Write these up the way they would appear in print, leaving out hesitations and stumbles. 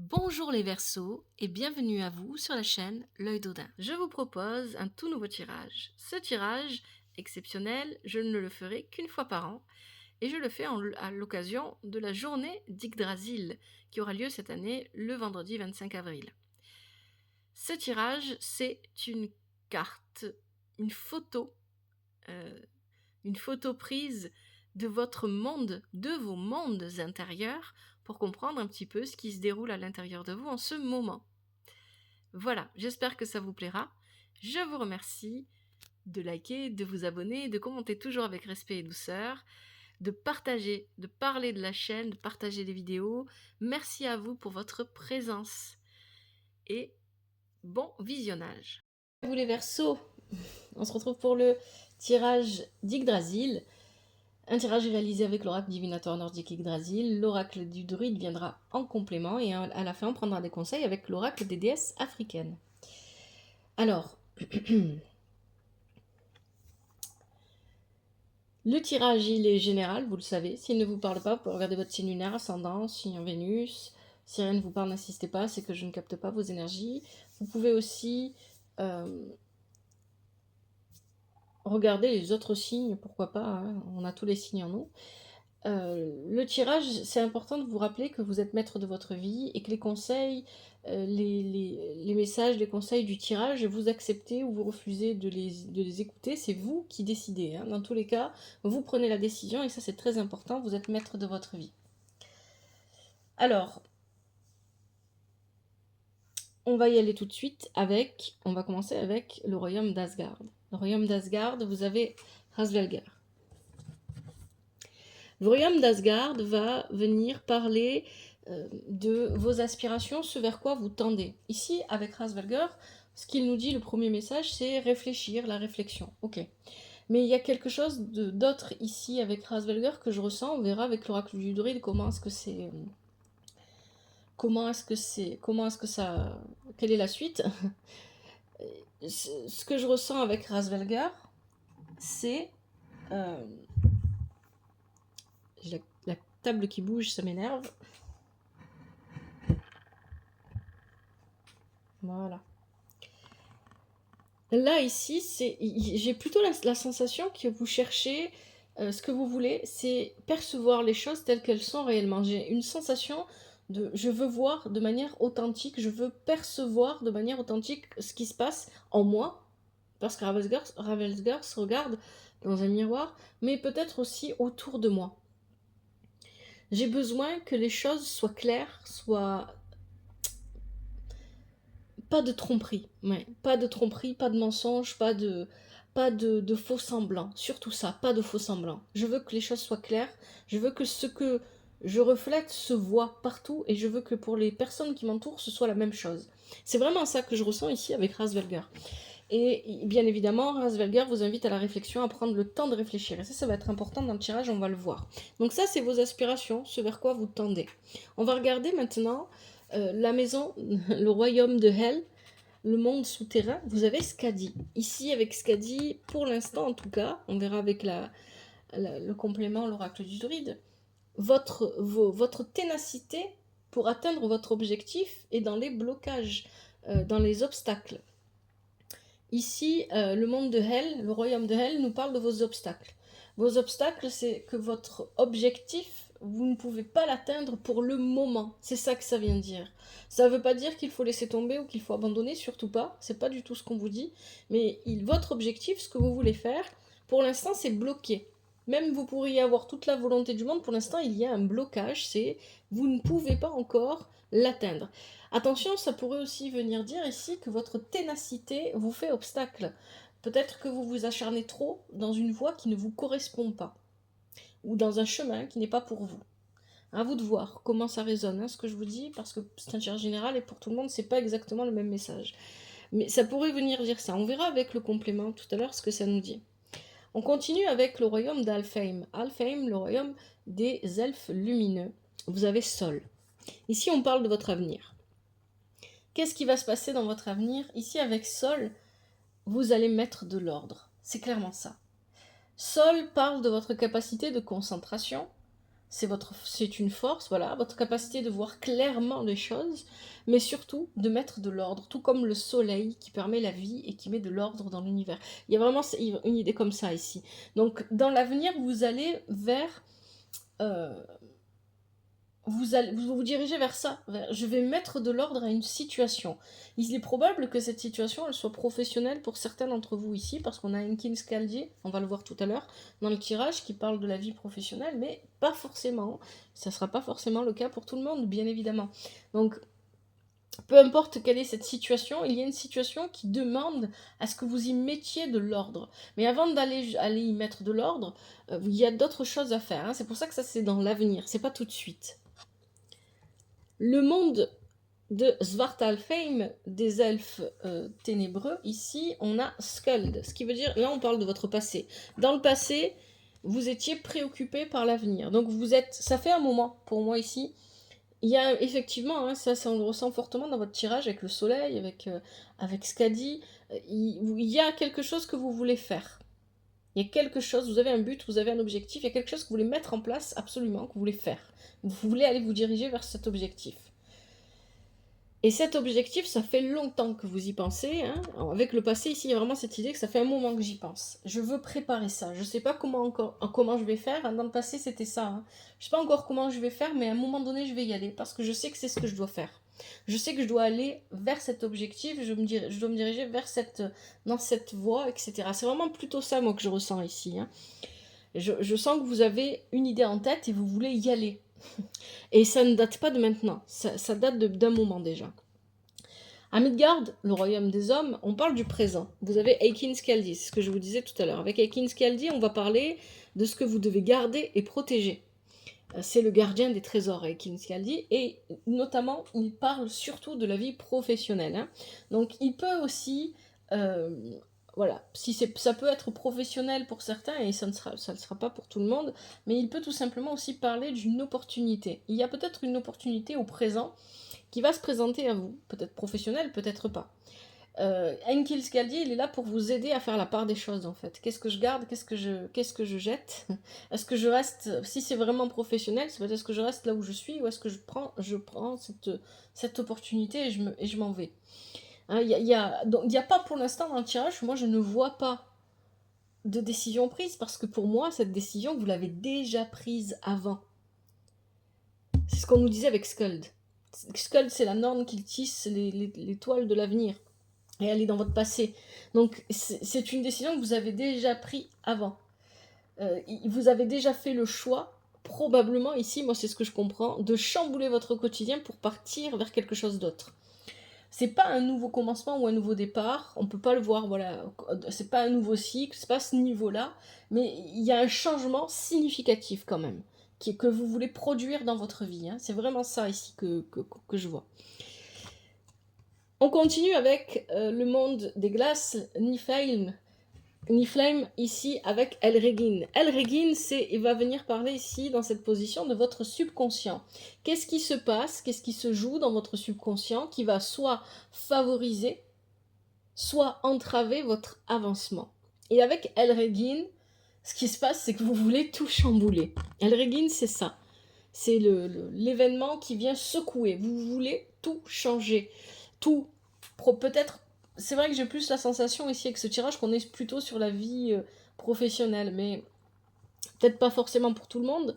Bonjour les Verseaux et bienvenue à vous sur la chaîne L'Œil d'Odin. Je vous propose un tout nouveau tirage. Ce tirage exceptionnel, je ne le ferai qu'une fois par an et je le fais à l'occasion de la journée d'Yggdrasil qui aura lieu cette année le vendredi 25 avril. Ce tirage, c'est une carte, une photo, euh, une photo prise de votre monde, de vos mondes intérieurs, pour comprendre un petit peu ce qui se déroule à l'intérieur de vous en ce moment. Voilà, j'espère que ça vous plaira. Je vous remercie de liker, de vous abonner, de commenter toujours avec respect et douceur, de partager, de parler de la chaîne, de partager les vidéos. Merci à vous pour votre présence et bon visionnage. Vous les Verseaux, on se retrouve pour le tirage d'Yggdrasil. Un tirage réalisé avec l'oracle divinatoire nordique Yggdrasil. L'oracle du druide viendra en complément et à la fin on prendra des conseils avec l'oracle des déesses africaines. Alors, le tirage il est général, vous le savez. S'il ne vous parle pas, vous pouvez regarder votre signe lunaire, ascendant, signe en Vénus. Si rien ne vous parle, n'insistez pas, c'est que je ne capte pas vos énergies. Vous pouvez aussi regarder les autres signes, pourquoi pas, hein, on a tous les signes en nous. Le tirage, c'est important de vous rappeler que vous êtes maître de votre vie et que les conseils, les messages, les conseils du tirage, vous acceptez ou vous refusez de les écouter, c'est vous qui décidez. Hein. Dans tous les cas, vous prenez la décision et ça c'est très important, vous êtes maître de votre vie. Alors, on va y aller tout de suite on va commencer avec le royaume d'Asgard. Le royaume d'Asgard, vous avez Hrasvelger. Le royaume d'Asgard va venir parler de vos aspirations, ce vers quoi vous tendez. Ici, avec Hrasvelger, ce qu'il nous dit, le premier message, c'est réfléchir, la réflexion. Ok. Mais il y a quelque chose d'autre ici avec Hrasvelger que je ressens. On verra avec l'oracle du druide comment est-ce que c'est. Comment est-ce que c'est. Comment est-ce que ça. Quelle est la suite? Ce que je ressens avec Hrasvelger, c'est. La table qui bouge, ça m'énerve. Voilà. Là, ici, j'ai plutôt la sensation que vous cherchez, ce que vous voulez, c'est percevoir les choses telles qu'elles sont réellement. J'ai une sensation de je veux voir de manière authentique, je veux percevoir de manière authentique ce qui se passe en moi, parce que Ravensgard se regarde dans un miroir, mais peut-être aussi autour de moi. J'ai besoin que les choses soient claires, soient pas de tromperie, ouais. Pas de tromperie, pas de mensonge, pas de faux semblants. Surtout ça, pas de faux semblants. Je veux que les choses soient claires, je veux que ce que je reflète se voit partout et je veux que pour les personnes qui m'entourent, ce soit la même chose. C'est vraiment ça que je ressens ici avec Hrasvelger. Et bien évidemment, Hrasvelger vous invite à la réflexion, à prendre le temps de réfléchir. Et ça va être important dans le tirage, on va le voir. Donc ça, c'est vos aspirations, ce vers quoi vous tendez. On va regarder maintenant la maison, le royaume de Hel, le monde souterrain. Vous avez Skadi. Ici, avec Skadi, pour l'instant en tout cas, on verra avec le complément, l'oracle du druide, votre ténacité pour atteindre votre objectif est dans les blocages, dans les obstacles. Ici, le monde de Hel, le royaume de Hel, nous parle de vos obstacles. Vos obstacles, c'est que votre objectif, vous ne pouvez pas l'atteindre pour le moment. C'est ça que ça vient dire. Ça ne veut pas dire qu'il faut laisser tomber ou qu'il faut abandonner, surtout pas. C'est pas du tout ce qu'on vous dit. Mais votre objectif, ce que vous voulez faire, pour l'instant, c'est bloqué. Même vous pourriez avoir toute la volonté du monde, pour l'instant, il y a un blocage. C'est vous ne pouvez pas encore l'atteindre. Attention, ça pourrait aussi venir dire ici que votre ténacité vous fait obstacle. Peut-être que vous vous acharnez trop dans une voie qui ne vous correspond pas, ou dans un chemin qui n'est pas pour vous. À vous de voir comment ça résonne, hein, ce que je vous dis, parce que c'est un tirage général et pour tout le monde, c'est pas exactement le même message. Mais ça pourrait venir dire ça. On verra avec le complément tout à l'heure ce que ça nous dit. On continue avec le royaume d'Alfheim. Alfheim, le royaume des elfes lumineux. Vous avez Sol. Ici, on parle de votre avenir. Qu'est-ce qui va se passer dans votre avenir? Ici, avec Sol, vous allez mettre de l'ordre. C'est clairement ça. Sol parle de votre capacité de concentration, c'est une force, voilà, votre capacité de voir clairement les choses, mais surtout de mettre de l'ordre, tout comme le soleil qui permet la vie et qui met de l'ordre dans l'univers. Il y a vraiment une idée comme ça ici. Donc dans l'avenir, vous allez vers... euh, vous dirigez vers ça. Je vais mettre de l'ordre à une situation. Il est probable que cette situation, elle soit professionnelle pour certains d'entre vous ici, parce qu'on a Enkin Scaldi, on va le voir tout à l'heure, dans le tirage, qui parle de la vie professionnelle, mais pas forcément. Ça ne sera pas forcément le cas pour tout le monde, bien évidemment. Donc, peu importe quelle est cette situation, il y a une situation qui demande à ce que vous y mettiez de l'ordre. Mais avant d'aller y mettre de l'ordre, il y a d'autres choses à faire. Hein. C'est pour ça que ça, c'est dans l'avenir, c'est pas tout de suite. Le monde de Svartalfheim, des elfes ténébreux, ici on a Skuld, ce qui veut dire, là on parle de votre passé. Dans le passé, vous étiez préoccupé par l'avenir, donc vous êtes, ça fait un moment pour moi ici, il y a effectivement, hein, ça on le ressent fortement dans votre tirage avec le soleil, avec Skadi, il y a quelque chose que vous voulez faire. Il y a quelque chose, vous avez un but, vous avez un objectif, il y a quelque chose que vous voulez mettre en place absolument, que vous voulez faire. Vous voulez aller vous diriger vers cet objectif. Et cet objectif, ça fait longtemps que vous y pensez. Hein. Avec le passé, ici, il y a vraiment cette idée que ça fait un moment que j'y pense. Je veux préparer ça. Je ne sais pas comment je vais faire. Dans le passé, c'était ça. Hein. Je ne sais pas encore comment je vais faire, mais à un moment donné, je vais y aller parce que je sais que c'est ce que je dois faire. Je sais que je dois aller vers cet objectif, je dois me diriger vers dans cette voie, etc. C'est vraiment plutôt ça, moi, que je ressens ici. Hein. Je sens que vous avez une idée en tête et vous voulez y aller. Et ça ne date pas de maintenant, ça date d'un moment déjà. À Midgard, le royaume des hommes, on parle du présent. Vous avez Eikin Scaldi, c'est ce que je vous disais tout à l'heure. Avec Eikin Scaldi, on va parler de ce que vous devez garder et protéger. C'est le gardien des trésors, Eikin Scaldi, et notamment, il parle surtout de la vie professionnelle. Hein. Donc, il peut aussi... voilà, ça peut être professionnel pour certains et ça ne sera pas pour tout le monde, mais il peut tout simplement aussi parler d'une opportunité. Il y a peut-être une opportunité au présent qui va se présenter à vous, peut-être professionnel, peut-être pas. Enkill Scaldi, il est là pour vous aider à faire la part des choses en fait. Qu'est-ce que je garde, qu'est-ce que je jette? Est-ce que je reste, si c'est vraiment professionnel, c'est peut-être que je reste là où je suis ou est-ce que je prends cette opportunité et je m'en vais. Il n'y a pas pour l'instant dans le tirage, moi je ne vois pas de décision prise parce que pour moi, cette décision, vous l'avez déjà prise avant. C'est ce qu'on nous disait avec Skuld. Skuld, c'est la norme qui tisse les toiles de l'avenir. Et elle est dans votre passé. Donc c'est une décision que vous avez déjà prise avant. Vous avez déjà fait le choix, probablement ici, moi c'est ce que je comprends, de chambouler votre quotidien pour partir vers quelque chose d'autre. C'est pas un nouveau commencement ou un nouveau départ, on peut pas le voir, voilà, c'est pas un nouveau cycle, c'est pas ce niveau-là, mais il y a un changement significatif quand même, que vous voulez produire dans votre vie, hein. C'est vraiment ça ici que je vois. On continue avec le monde des glaces, Niflheim ici avec Elregin. Elregin, il va venir parler ici dans cette position de votre subconscient. Qu'est-ce qui se passe, qu'est-ce qui se joue dans votre subconscient qui va soit favoriser, soit entraver votre avancement. Et avec Elregin, ce qui se passe, c'est que vous voulez tout chambouler. Elregin, c'est ça. C'est l'événement qui vient secouer. Vous voulez tout changer. Tout, peut-être. C'est vrai que j'ai plus la sensation ici avec ce tirage qu'on est plutôt sur la vie professionnelle, mais peut-être pas forcément pour tout le monde.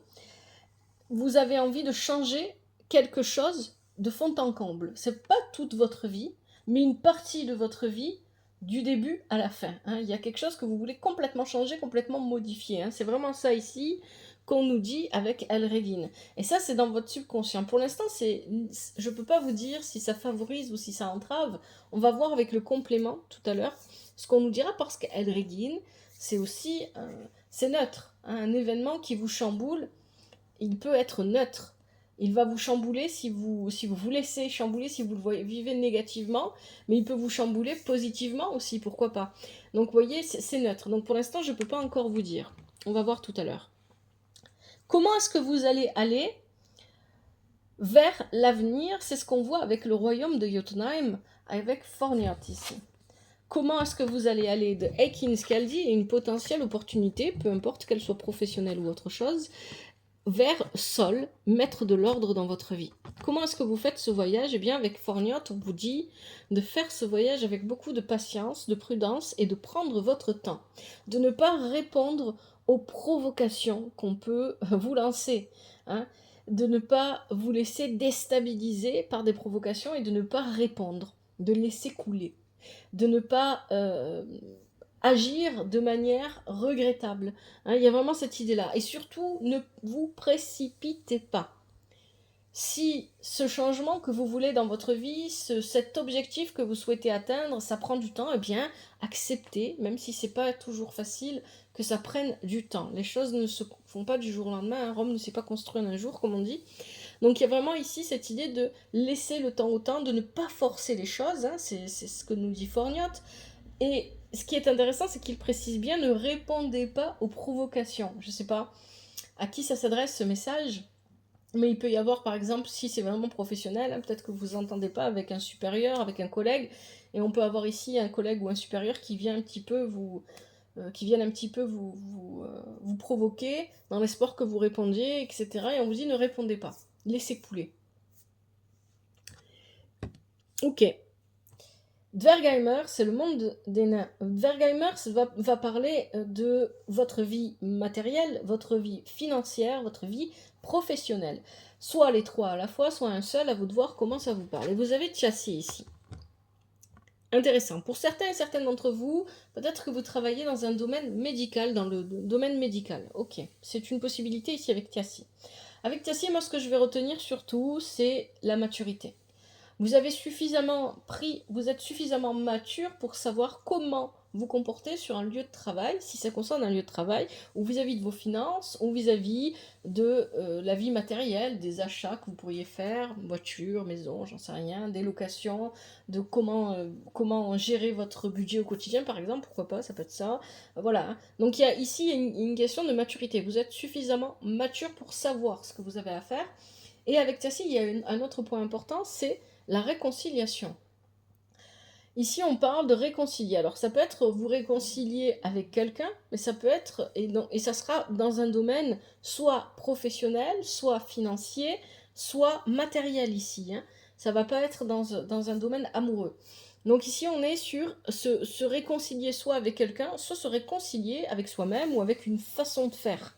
Vous avez envie de changer quelque chose de fond en comble. C'est pas toute votre vie, mais une partie de votre vie du début à la fin. Hein. Il y a quelque chose que vous voulez complètement changer, complètement modifier. Hein. C'est vraiment ça ici qu'on nous dit avec Elregin. Et ça, c'est dans votre subconscient. Pour l'instant, je ne peux pas vous dire si ça favorise ou si ça entrave. On va voir avec le complément tout à l'heure ce qu'on nous dira parce qu'Elregin, c'est aussi c'est neutre. Hein, un événement qui vous chamboule, il peut être neutre. Il va vous chambouler si vous vous laissez chambouler, si vous le vivez négativement, mais il peut vous chambouler positivement aussi, pourquoi pas. Donc vous voyez, c'est neutre. Donc pour l'instant, je ne peux pas encore vous dire. On va voir tout à l'heure. Comment est-ce que vous allez aller vers l'avenir? C'est ce qu'on voit avec le royaume de Jotunheim, avec Forniat ici. Comment est-ce que vous allez aller de Eikin Scaldi et une potentielle opportunité, peu importe qu'elle soit professionnelle ou autre chose, vers Sol, mettre de l'ordre dans votre vie. Comment est-ce que vous faites ce voyage? Eh bien, avec Forniote, on vous dit de faire ce voyage avec beaucoup de patience, de prudence et de prendre votre temps. De ne pas répondre aux provocations qu'on peut vous lancer. Hein, de ne pas vous laisser déstabiliser par des provocations et de ne pas répondre, de laisser couler. De ne pas agir de manière regrettable. Hein, il y a vraiment cette idée-là. Et surtout, ne vous précipitez pas. Si ce changement que vous voulez dans votre vie, cet objectif que vous souhaitez atteindre, ça prend du temps, eh bien, acceptez, même si c'est pas toujours facile, que ça prenne du temps. Les choses ne se font pas du jour au lendemain. Hein. Rome ne s'est pas construite en un jour, comme on dit. Donc il y a vraiment ici cette idée de laisser le temps au temps, de ne pas forcer les choses. Hein. C'est ce que nous dit Forniote. Et ce qui est intéressant, c'est qu'il précise bien, ne répondez pas aux provocations. Je ne sais pas à qui ça s'adresse ce message, mais il peut y avoir, par exemple, si c'est vraiment professionnel, hein, peut-être que vous vous entendez pas avec un supérieur, avec un collègue, et on peut avoir ici un collègue ou un supérieur qui vient un petit peu vous provoquer dans l'espoir que vous répondiez, etc. Et on vous dit ne répondez pas, laissez couler. Ok. Dvergheimer, c'est le monde des nains. Dvergheimer va parler de votre vie matérielle, votre vie financière, votre vie professionnelle. Soit les trois à la fois, soit un seul, à vous de voir comment ça vous parle. Et vous avez Chassis ici. Intéressant. Pour certains et certaines d'entre vous, peut-être que vous travaillez dans un domaine médical, dans le domaine médical. Ok, c'est une possibilité ici avec Chassis. Avec Chassis, moi ce que je vais retenir surtout, c'est la maturité. Vous êtes suffisamment mature pour savoir comment vous comporter sur un lieu de travail, si ça concerne un lieu de travail, ou vis-à-vis de vos finances, ou vis-à-vis de la vie matérielle, des achats que vous pourriez faire, voiture, maison, j'en sais rien, des locations, de comment gérer votre budget au quotidien, par exemple, pourquoi pas, ça peut être ça. Voilà. Donc il y a ici une question de maturité. Vous êtes suffisamment mature pour savoir ce que vous avez à faire. Et avec Tassi, il y a un autre point important, c'est la réconciliation. Ici, on parle de réconcilier. Alors, ça peut être vous réconcilier avec quelqu'un, mais ça peut être, et ça sera dans un domaine soit professionnel, soit financier, soit matériel ici. Hein. Ça ne va pas être dans un domaine amoureux. Donc ici, on est sur se réconcilier soit avec quelqu'un, soit se réconcilier avec soi-même ou avec une façon de faire,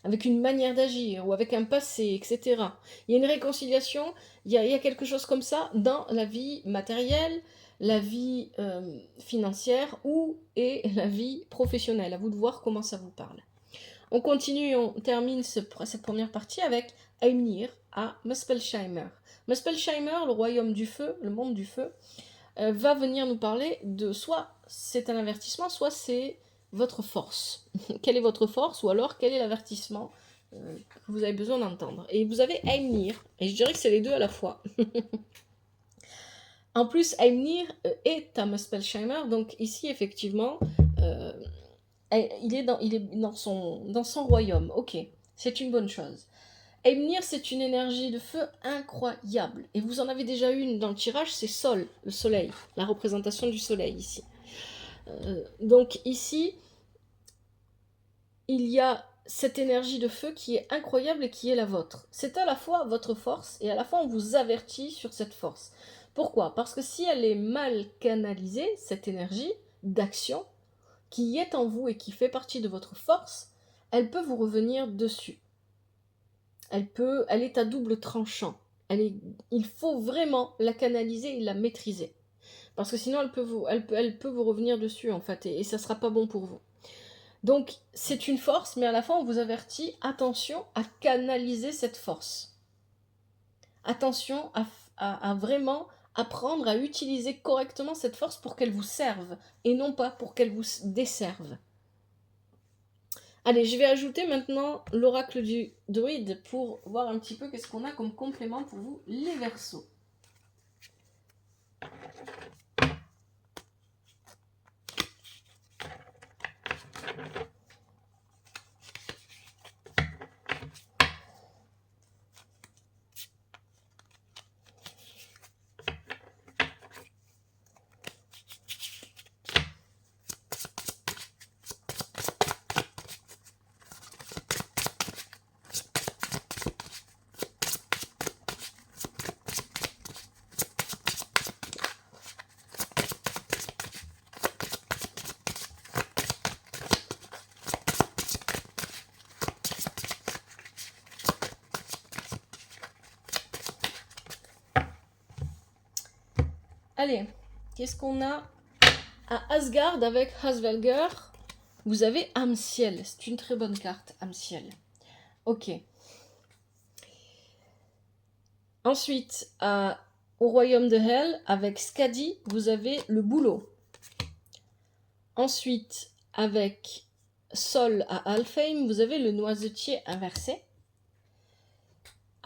avec une manière d'agir ou avec un passé, etc. Il y a une réconciliation, il y a quelque chose comme ça dans la vie matérielle, la vie financière et la vie professionnelle. À vous de voir comment ça vous parle. On continue et on termine cette première partie avec Eimnir à Muspelsheimer. Muspelsheimer, le royaume du feu, le monde du feu, va venir nous parler de soit c'est un avertissement, soit c'est votre force. Quelle est votre force ou alors quel est l'avertissement que vous avez besoin d'entendre. Et vous avez Eimnir, et je dirais que c'est les deux à la fois. En plus, Eimnir est à Muspelsheimer, donc ici effectivement, il est dans son royaume. Ok, c'est une bonne chose. Eimnir, c'est une énergie de feu incroyable. Et vous en avez déjà une dans le tirage, c'est Sol, le soleil, la représentation du soleil ici. Donc ici, il y a cette énergie de feu qui est incroyable et qui est la vôtre. C'est à la fois votre force et à la fois on vous avertit sur cette force. Pourquoi? Parce que si elle est mal canalisée, cette énergie d'action qui est en vous et qui fait partie de votre force, elle peut vous revenir dessus. Elle est à double tranchant. Il faut vraiment la canaliser et la maîtriser. Parce que sinon, elle peut vous revenir dessus, en fait, et ça ne sera pas bon pour vous. Donc, c'est une force, mais à la fois, on vous avertit, attention à canaliser cette force. Attention à vraiment apprendre à utiliser correctement cette force pour qu'elle vous serve, et non pas pour qu'elle vous desserve. Allez, je vais ajouter maintenant l'oracle du druide pour voir un petit peu qu'est-ce qu'on a comme complément pour vous, les Verseaux. Allez, qu'est-ce qu'on a à Asgard avec Hasvelger? Vous avez âme ciel, c'est une très bonne carte, âme ciel. Ok. Ensuite, au royaume de Hell, avec Skadi, vous avez le boulot. Ensuite, avec Sol à Alfheim, vous avez le noisetier inversé.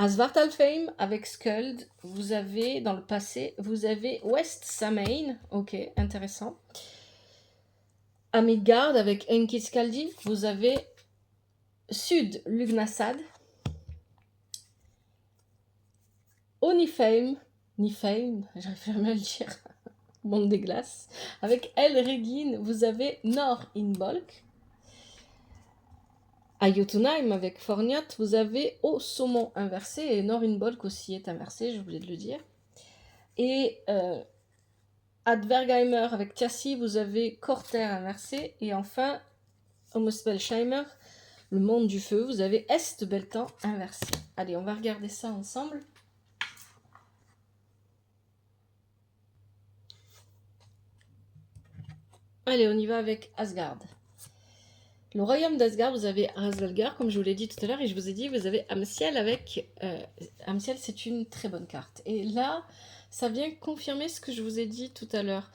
À Svartalfheim, avec Skuld, vous avez, dans le passé, vous avez West Samain. Ok, intéressant. À Midgard, avec Enkiskjaldi, vous avez Sud Lugnasad. Au Niflheim, j'arrive jamais à le dire, monde des glaces. Avec Elregin, vous avez Nord Inbolk. À Jotunheim, avec Forniat, vous avez Au Saumon inversé, et Nord Inbolk aussi est inversé, j'ai oublié de le dire. Et à Dvergheimer, avec Tiassi, vous avez Korter inversé, et enfin, au Muspelsheimer, le monde du feu, vous avez Est Beltan inversé. Allez, on va regarder ça ensemble. Allez, on y va avec Asgard. Le royaume d'Asgard, vous avez Hasvelger, comme je vous l'ai dit tout à l'heure, et je vous ai dit, vous avez Amciel avec... Amciel, c'est une très bonne carte. Et là, ça vient confirmer ce que je vous ai dit tout à l'heure.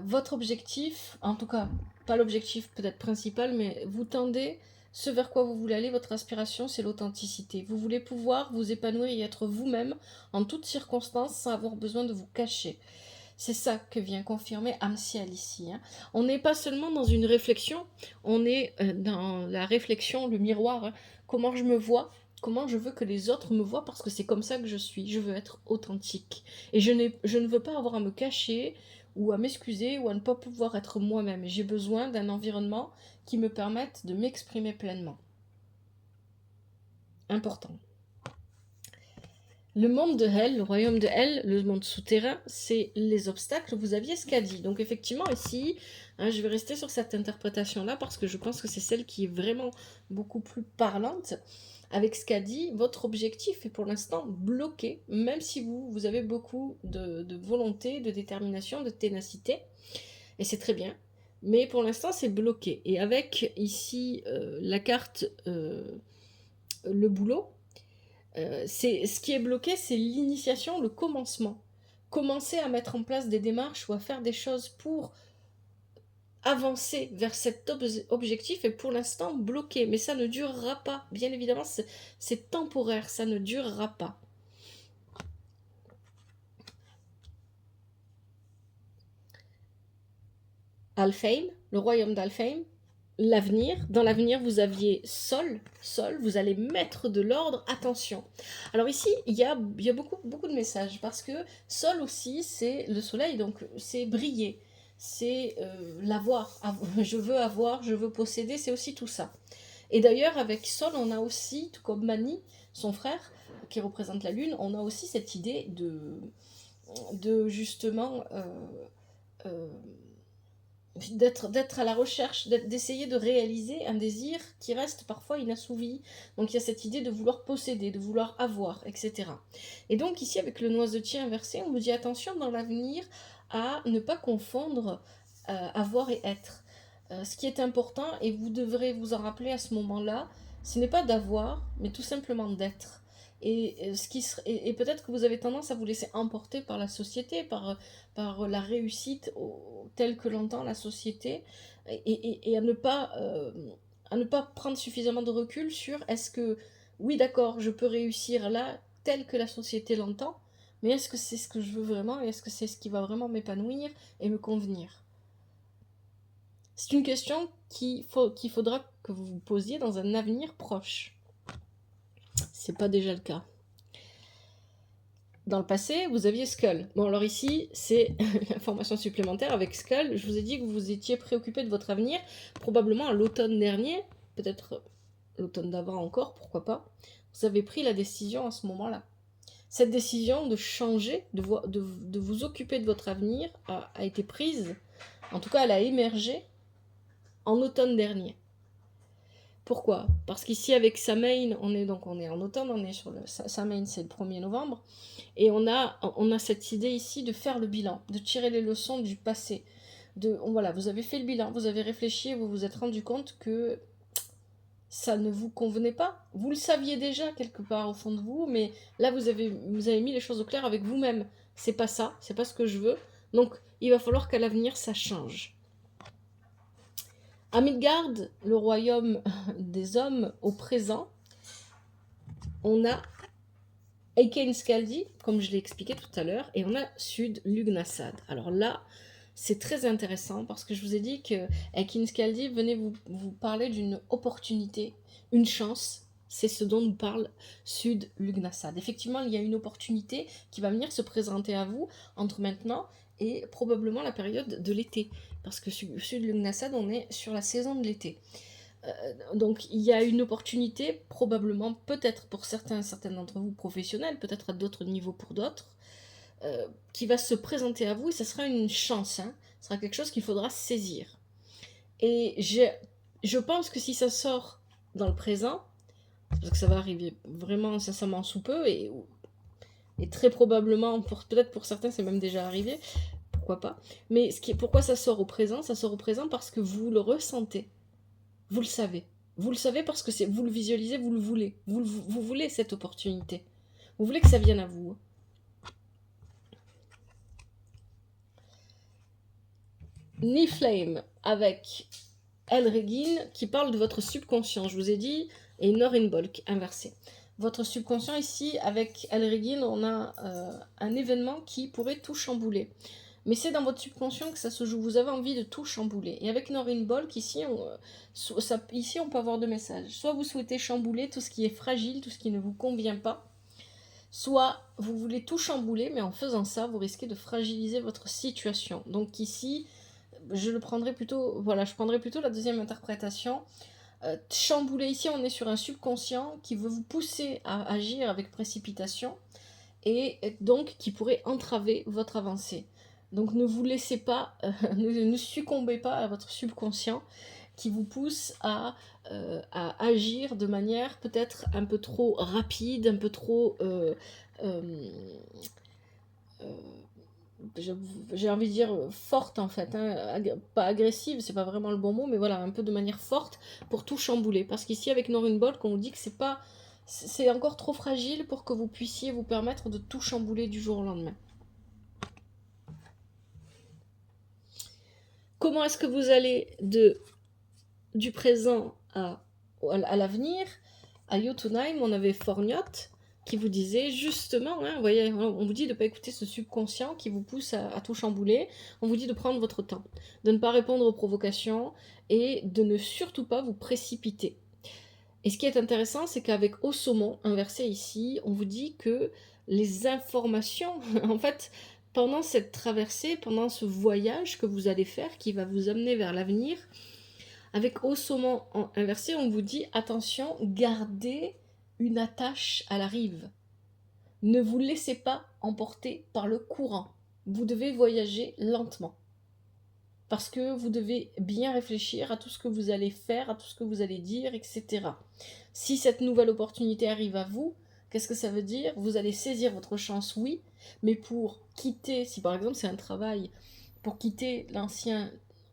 Votre objectif, en tout cas, pas l'objectif peut-être principal, mais vous tendez ce vers quoi vous voulez aller, votre aspiration, c'est l'authenticité. Vous voulez pouvoir vous épanouir et être vous-même en toutes circonstances sans avoir besoin de vous cacher. C'est ça que vient confirmer Amciel ici. Hein. On n'est pas seulement dans une réflexion, on est dans la réflexion, le miroir. Hein. Comment je me vois, comment je veux que les autres me voient, parce que c'est comme ça que je suis. Je veux être authentique. Et je ne veux pas avoir à me cacher ou à m'excuser ou à ne pas pouvoir être moi-même. J'ai besoin d'un environnement qui me permette de m'exprimer pleinement. Important. Le monde de Hell, le royaume de Hell, le monde souterrain, c'est les obstacles. Vous aviez Skadi. Donc effectivement ici, hein, je vais rester sur cette interprétation-là parce que je pense que c'est celle qui est vraiment beaucoup plus parlante. Avec Skadi, votre objectif est pour l'instant bloqué, même si vous avez beaucoup de volonté, de détermination, de ténacité. Et c'est très bien. Mais pour l'instant, c'est bloqué. Et avec ici la carte le boulot, ce qui est bloqué, c'est l'initiation, le commencement. Commencer à mettre en place des démarches ou à faire des choses pour avancer vers cet objectif est pour l'instant bloqué, mais ça ne durera pas. Bien évidemment, c'est temporaire, ça ne durera pas. Alfheim, le royaume d'Alfheim, l'avenir. Dans l'avenir, vous aviez Sol, vous allez mettre de l'ordre, attention. Alors ici, il y a beaucoup de messages, parce que Sol aussi, c'est le soleil, donc c'est briller, c'est l'avoir, je veux posséder, c'est aussi tout ça. Et d'ailleurs, avec Sol, on a aussi, tout comme Mani, son frère, qui représente la lune, on a aussi cette idée de justement... d'être à la recherche, d'essayer de réaliser un désir qui reste parfois inassouvi. Donc il y a cette idée de vouloir posséder, de vouloir avoir, etc. Et donc ici, avec le noisetier inversé, on nous dit attention dans l'avenir à ne pas confondre avoir et être. Ce qui est important, et vous devrez vous en rappeler à ce moment-là, ce n'est pas d'avoir, mais tout simplement d'être. Et peut-être que vous avez tendance à vous laisser emporter par la société, par la réussite telle que l'entend la société, et à ne pas prendre suffisamment de recul sur est-ce que, oui d'accord, je peux réussir là, tel que la société l'entend, mais est-ce que c'est ce que je veux vraiment, et est-ce que c'est ce qui va vraiment m'épanouir et me convenir? C'est une question qu'il faudra que vous vous posiez dans un avenir proche. C'est pas déjà le cas. Dans le passé, vous aviez Skull. Bon, alors ici, c'est une information supplémentaire avec Skull. Je vous ai dit que vous étiez préoccupé de votre avenir, probablement à l'automne dernier, peut-être l'automne d'avant encore, pourquoi pas. Vous avez pris la décision à ce moment-là. Cette décision de changer, de vous occuper de votre avenir a été prise, en tout cas elle a émergé en automne dernier. Pourquoi? Parce qu'ici, avec Samhain, on est en automne, on est sur le Samhain, c'est le 1er novembre, et on a cette idée ici de faire le bilan, de tirer les leçons du passé. Voilà, vous avez fait le bilan, vous avez réfléchi, et vous vous êtes rendu compte que ça ne vous convenait pas. Vous le saviez déjà quelque part au fond de vous, mais là vous avez mis les choses au clair avec vous-même. C'est pas ça, c'est pas ce que je veux. Donc il va falloir qu'à l'avenir ça change. À Midgard, le royaume des hommes au présent, on a Eikenskaldi, comme je l'ai expliqué tout à l'heure, et on a Sud Lugnasad. Alors là, c'est très intéressant parce que je vous ai dit que Eikenskaldi venait vous parler d'une opportunité, une chance. C'est ce dont nous parle Sud Lugnasad. Effectivement, il y a une opportunité qui va venir se présenter à vous entre maintenant et probablement la période de l'été. Parce que Sud Lugnasad, on est sur la saison de l'été. Donc il y a une opportunité, probablement, peut-être pour certains d'entre vous professionnels, peut-être à d'autres niveaux pour d'autres, qui va se présenter à vous et ce sera une chance, hein. Ce sera quelque chose qu'il faudra saisir. Et je pense que si ça sort dans le présent, parce que ça va arriver vraiment sincèrement sous peu et très probablement, peut-être pour certains c'est même déjà arrivé, pourquoi pas. Mais pourquoi ça sort au présent? Ça sort au présent parce que vous le ressentez. Vous le savez. Vous le savez parce que vous le visualisez, vous le voulez. Vous voulez cette opportunité. Vous voulez que ça vienne à vous. Niflame avec Elregin qui parle de votre subconscient. Je vous ai dit, et Norinbolk inversé. Votre subconscient ici, avec Elregin, on a un événement qui pourrait tout chambouler. Mais c'est dans votre subconscient que ça se joue. Vous avez envie de tout chambouler. Et avec Norinbolk, ici, on peut avoir deux messages. Soit vous souhaitez chambouler tout ce qui est fragile, tout ce qui ne vous convient pas. Soit vous voulez tout chambouler, mais en faisant ça, vous risquez de fragiliser votre situation. Donc ici, je prendrais plutôt la deuxième interprétation. Chambouler, ici, on est sur un subconscient qui veut vous pousser à agir avec précipitation et donc qui pourrait entraver votre avancée. Donc ne vous laissez pas, ne succombez pas à votre subconscient qui vous pousse à agir de manière peut-être un peu trop rapide, un peu trop... j'ai envie de dire forte en fait, hein, pas agressive, c'est pas vraiment le bon mot, mais voilà, un peu de manière forte pour tout chambouler. Parce qu'ici avec Norinbolk, on vous dit que c'est encore trop fragile pour que vous puissiez vous permettre de tout chambouler du jour au lendemain. Comment est-ce que vous allez du présent à l'avenir? À Jotunheim, on avait Forniot qui vous disait justement, hein, vous voyez, on vous dit de ne pas écouter ce subconscient qui vous pousse à tout chambouler. On vous dit de prendre votre temps, de ne pas répondre aux provocations et de ne surtout pas vous précipiter. Et ce qui est intéressant, c'est qu'avec Osomon, inversé ici, on vous dit que les informations, en fait, pendant cette traversée, pendant ce voyage que vous allez faire, qui va vous amener vers l'avenir, avec Osomon inversé, on vous dit, attention, gardez une attache à la rive. Ne vous laissez pas emporter par le courant. Vous devez voyager lentement. Parce que vous devez bien réfléchir à tout ce que vous allez faire, à tout ce que vous allez dire, etc. Si cette nouvelle opportunité arrive à vous, qu'est-ce que ça veut dire? Vous allez saisir votre chance, oui, mais pour quitter, si par exemple c'est un travail, pour quitter l'ancien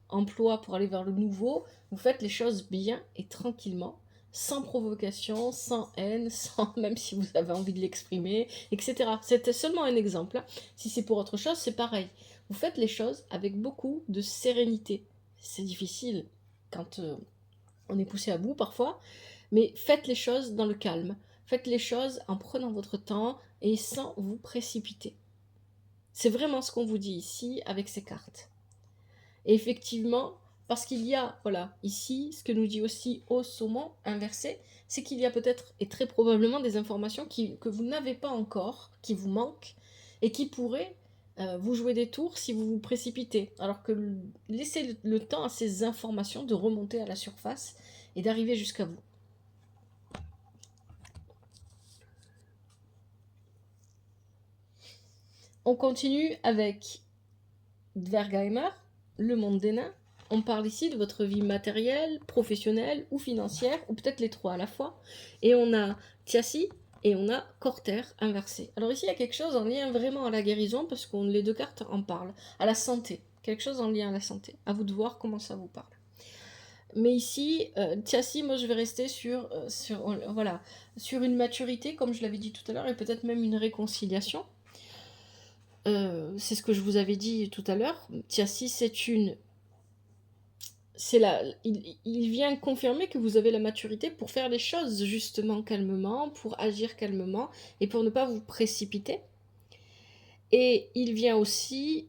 emploi pour aller vers le nouveau, vous faites les choses bien et tranquillement, sans provocation, sans haine, sans même si vous avez envie de l'exprimer, etc. C'était seulement un exemple. Si c'est pour autre chose, c'est pareil. Vous faites les choses avec beaucoup de sérénité. C'est difficile quand on est poussé à bout parfois, mais faites les choses dans le calme. Faites les choses en prenant votre temps et sans vous précipiter. C'est vraiment ce qu'on vous dit ici avec ces cartes. Et effectivement, parce qu'il y a, voilà, ici, ce que nous dit aussi Osomon inversé, c'est qu'il y a peut-être et très probablement des informations que vous n'avez pas encore, qui vous manquent, et qui pourraient vous jouer des tours si vous vous précipitez. Alors que laissez le temps à ces informations de remonter à la surface et d'arriver jusqu'à vous. On continue avec Dvergheimer, le monde des nains, On parle ici de votre vie matérielle, professionnelle ou financière, ou peut-être les trois à la fois. Et on a Tiassi et on a Corter inversé. Alors ici, il y a quelque chose en lien vraiment à la guérison, parce que les deux cartes en parlent. À la santé. Quelque chose en lien à la santé. À vous de voir comment ça vous parle. Mais ici, Tiassi, moi je vais rester voilà, sur une maturité, comme je l'avais dit tout à l'heure, et peut-être même une réconciliation. C'est ce que je vous avais dit tout à l'heure. Tiassi, il vient confirmer que vous avez la maturité pour faire les choses justement calmement, pour agir calmement et pour ne pas vous précipiter. Et il vient aussi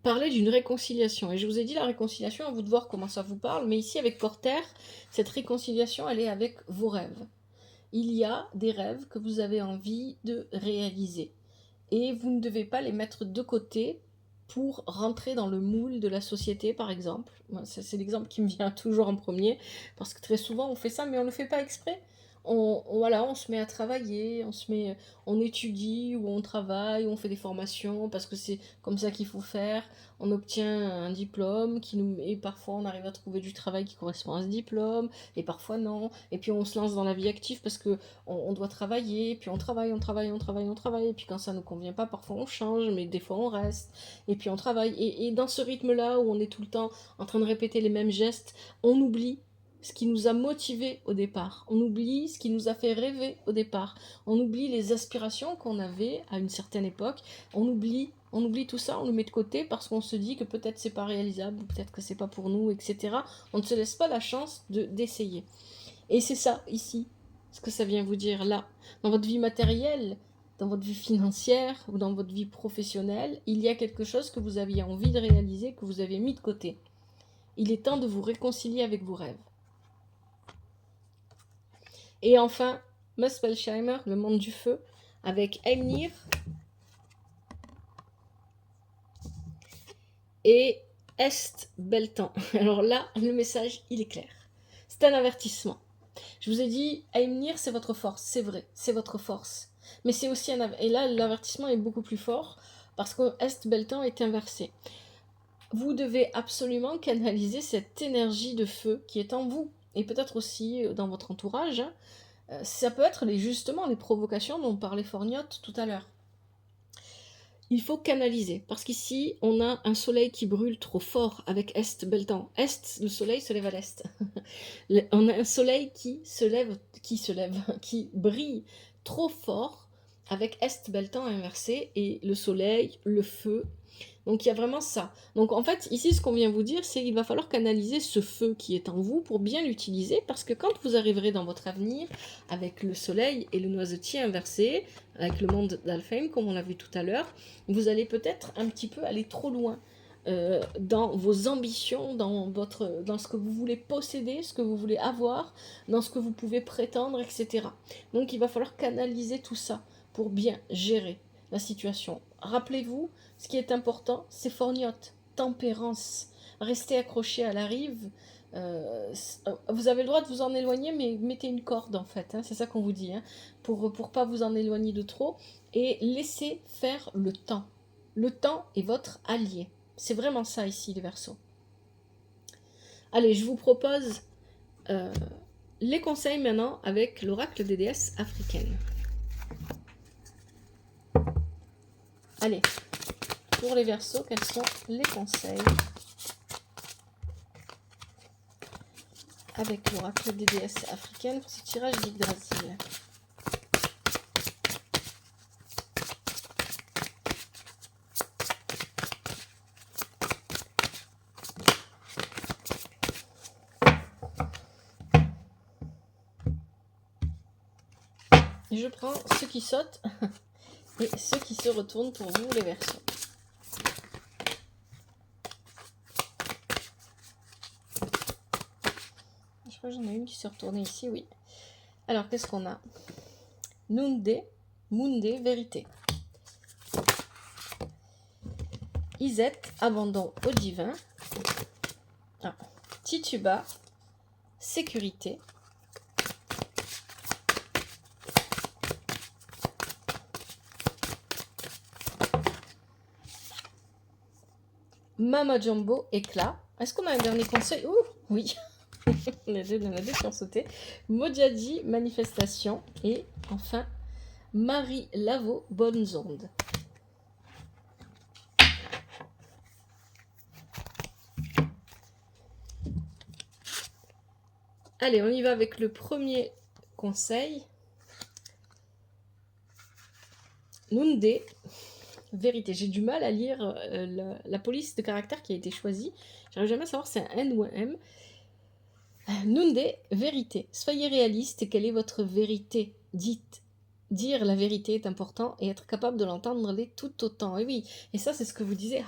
parler d'une réconciliation. Et je vous ai dit la réconciliation, à vous de voir comment ça vous parle, mais ici avec Corter, cette réconciliation, elle est avec vos rêves. Il y a des rêves que vous avez envie de réaliser. Et vous ne devez pas les mettre de côté pour rentrer dans le moule de la société, par exemple. C'est l'exemple qui me vient toujours en premier, parce que très souvent on fait ça, mais on ne le fait pas exprès. Voilà, on se met à travailler, on étudie ou on travaille, ou on fait des formations parce que c'est comme ça qu'il faut faire. On obtient un diplôme et parfois on arrive à trouver du travail qui correspond à ce diplôme, et parfois non. Et puis on se lance dans la vie active parce que on doit travailler, puis on travaille, et puis quand ça ne nous convient pas, parfois on change, mais des fois on reste, et puis on travaille. Et dans ce rythme-là où on est tout le temps en train de répéter les mêmes gestes, on oublie ce qui nous a motivés au départ. On oublie ce qui nous a fait rêver au départ. On oublie les aspirations qu'on avait à une certaine époque. On oublie tout ça, on le met de côté parce qu'on se dit que peut-être c'est pas réalisable, ou peut-être que c'est pas pour nous, etc. On ne se laisse pas la chance d'essayer. Et c'est ça, ici, ce que ça vient vous dire là. Dans votre vie matérielle, dans votre vie financière ou dans votre vie professionnelle, il y a quelque chose que vous aviez envie de réaliser, que vous avez mis de côté. Il est temps de vous réconcilier avec vos rêves. Et enfin, Muspelsheimer, le monde du feu, avec Emnir et Est Beltan. Alors là, le message, il est clair. C'est un avertissement. Je vous ai dit, Emnir, c'est votre force, c'est vrai, c'est votre force. Mais c'est aussi et là, l'avertissement est beaucoup plus fort, parce que Est Beltan est inversé. Vous devez absolument canaliser cette énergie de feu qui est en vous, et peut-être aussi dans votre entourage. Ça peut être justement les provocations dont parlait Forniotte tout à l'heure. Il faut canaliser, parce qu'ici, on a un soleil qui brûle trop fort avec Est Beltan. Est, le soleil se lève à l'Est. On a un soleil qui brille trop fort avec Est Beltan inversé, et le soleil, le feu. Donc il y a vraiment ça. Donc en fait, ici, ce qu'on vient vous dire, c'est qu'il va falloir canaliser ce feu qui est en vous pour bien l'utiliser, parce que quand vous arriverez dans votre avenir, avec le soleil et le noisetier inversé, avec le monde d'Alfheim, comme on l'a vu tout à l'heure, vous allez peut-être un petit peu aller trop loin dans vos ambitions, dans ce que vous voulez posséder, ce que vous voulez avoir, dans ce que vous pouvez prétendre, etc. Donc il va falloir canaliser tout ça pour bien gérer la situation. Rappelez-vous, ce qui est important, c'est Forniotte, tempérance. Restez accroché à la rive. Vous avez le droit de vous en éloigner, mais mettez une corde en fait, hein, c'est ça qu'on vous dit, hein, pour pas vous en éloigner de trop, et laissez faire le temps. Le temps est votre allié. C'est vraiment ça ici, les Verseaux. Allez, je vous propose les conseils maintenant avec l'oracle des déesses africaines. Allez, pour les Verseaux, quels sont les conseils avec l'oracle des déesses africaines pour ce tirage d'Yggdrasil? Je prends ceux qui sautent et ceux qui se retournent pour vous, les Verseaux. Je crois que j'en ai une qui s'est retournée ici, oui. Alors, qu'est-ce qu'on a? Munde, vérité. Iset, abandon au divin. Ah. Tituba, sécurité. Mama Jumbo, éclat. Est-ce qu'on a un dernier conseil? Ouh, oui. On a deux qui ont sauté. Mojadi, manifestation. Et enfin, Marie Laveau, bonnes ondes. Allez, on y va avec le premier conseil. Nunde, vérité. J'ai du mal à lire la police de caractère qui a été choisie. J'arrive jamais à savoir si c'est un N ou un M. Nunde, vérité. Soyez réaliste. Quelle est votre vérité? Dites. Dire la vérité est important et être capable de l'entendre l'est tout autant. Et oui, et ça c'est ce que vous disiez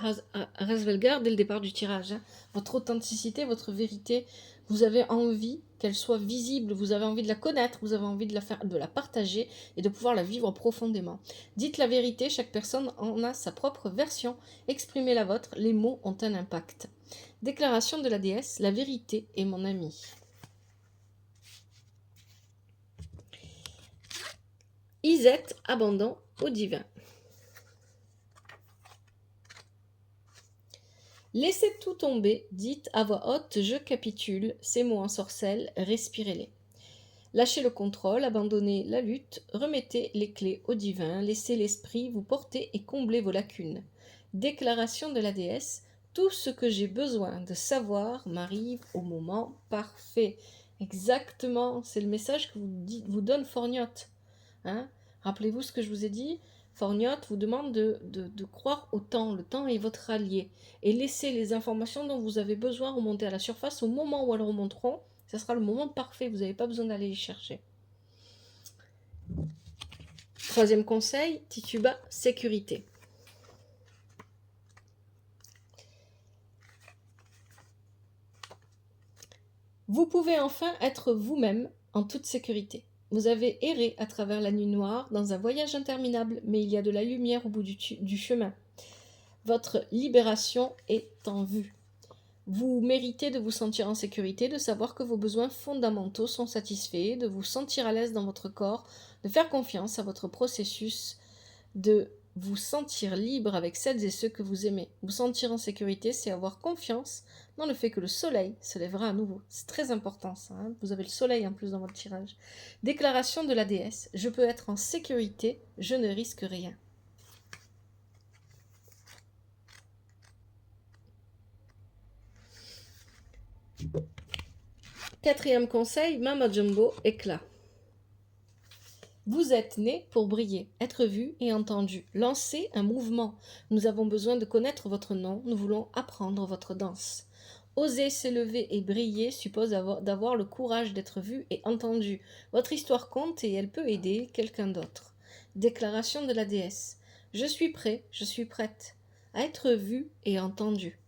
Rasvelgar dès le départ du tirage. Hein. Votre authenticité, votre vérité, vous avez envie qu'elle soit visible, vous avez envie de la connaître, vous avez envie de la partager et de pouvoir la vivre profondément. Dites la vérité, chaque personne en a sa propre version. Exprimez la vôtre, les mots ont un impact. Déclaration de la déesse, la vérité est mon ami. Isette, abandon au divin. Laissez tout tomber, dites à voix haute, je capitule, ces mots ensorcellent, respirez-les. Lâchez le contrôle, abandonnez la lutte, remettez les clés au divin, laissez l'esprit vous porter et combler vos lacunes. Déclaration de la déesse, tout ce que j'ai besoin de savoir m'arrive au moment parfait. Exactement, c'est le message que vous donne Forgnotte. Hein? Rappelez-vous ce que je vous ai dit. Forgnotte vous demande de croire au temps. Le temps est votre allié. Et laissez les informations dont vous avez besoin remonter à la surface au moment où elles remonteront. Ce sera le moment parfait. Vous n'avez pas besoin d'aller les chercher. Troisième conseil, Tituba, sécurité. Vous pouvez enfin être vous-même en toute sécurité. Vous avez erré à travers la nuit noire dans un voyage interminable, mais il y a de la lumière au bout du chemin. Votre libération est en vue. Vous méritez de vous sentir en sécurité, de savoir que vos besoins fondamentaux sont satisfaits, de vous sentir à l'aise dans votre corps, de faire confiance à votre processus, de vous sentir libre avec celles et ceux que vous aimez. Vous sentir en sécurité, c'est avoir confiance dans le fait que le soleil se lèvera à nouveau. C'est très important ça, hein. Vous avez le soleil en plus dans votre tirage. Déclaration de la déesse, je peux être en sécurité, je ne risque rien. Quatrième conseil, Mama Jumbo, éclat. Vous êtes né pour briller, être vu et entendu. Lancez un mouvement. Nous avons besoin de connaître votre nom. Nous voulons apprendre votre danse. Oser s'élever et briller suppose d'avoir le courage d'être vu et entendu. Votre histoire compte et elle peut aider quelqu'un d'autre. Déclaration de la déesse. Je suis prêt, je suis prête à être vu et entendu.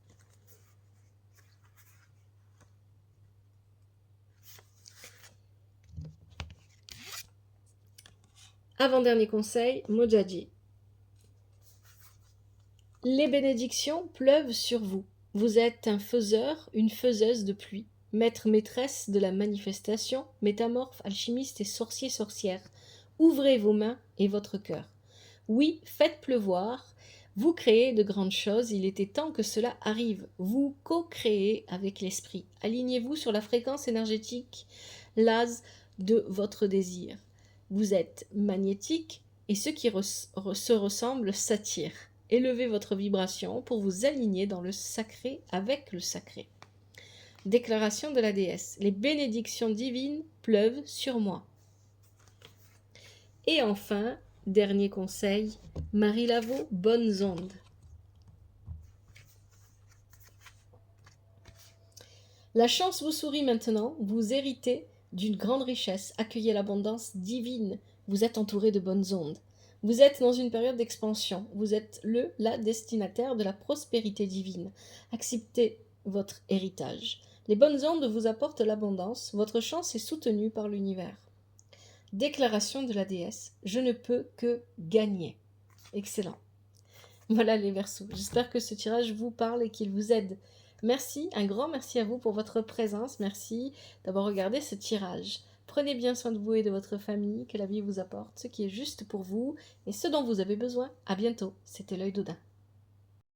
Avant-dernier conseil, Mojadi. Les bénédictions pleuvent sur vous. Vous êtes un faiseur, une faiseuse de pluie, maître maîtresse de la manifestation, métamorphe, alchimiste et sorcier-sorcière. Ouvrez vos mains et votre cœur. Oui, faites pleuvoir. Vous créez de grandes choses, il était temps que cela arrive. Vous co-créez avec l'esprit. Alignez-vous sur la fréquence énergétique, l'ase de votre désir. Vous êtes magnétique et ceux qui se ressemblent s'attirent. Élevez votre vibration pour vous aligner dans le sacré avec le sacré. Déclaration de la déesse. Les bénédictions divines pleuvent sur moi. Et enfin, dernier conseil, Marie Laveau, bonnes ondes. La chance vous sourit maintenant, vous héritez d'une grande richesse, accueillez l'abondance divine, vous êtes entouré de bonnes ondes. Vous êtes dans une période d'expansion, vous êtes la destinataire de la prospérité divine. Acceptez votre héritage. Les bonnes ondes vous apportent l'abondance, votre chance est soutenue par l'univers. Déclaration de la déesse, je ne peux que gagner. Excellent. Voilà les Verseaux. J'espère que ce tirage vous parle et qu'il vous aide. Merci, un grand merci à vous pour votre présence. Merci d'avoir regardé ce tirage. Prenez bien soin de vous et de votre famille, que la vie vous apporte ce qui est juste pour vous et ce dont vous avez besoin. À bientôt. C'était l'œil d'Odin.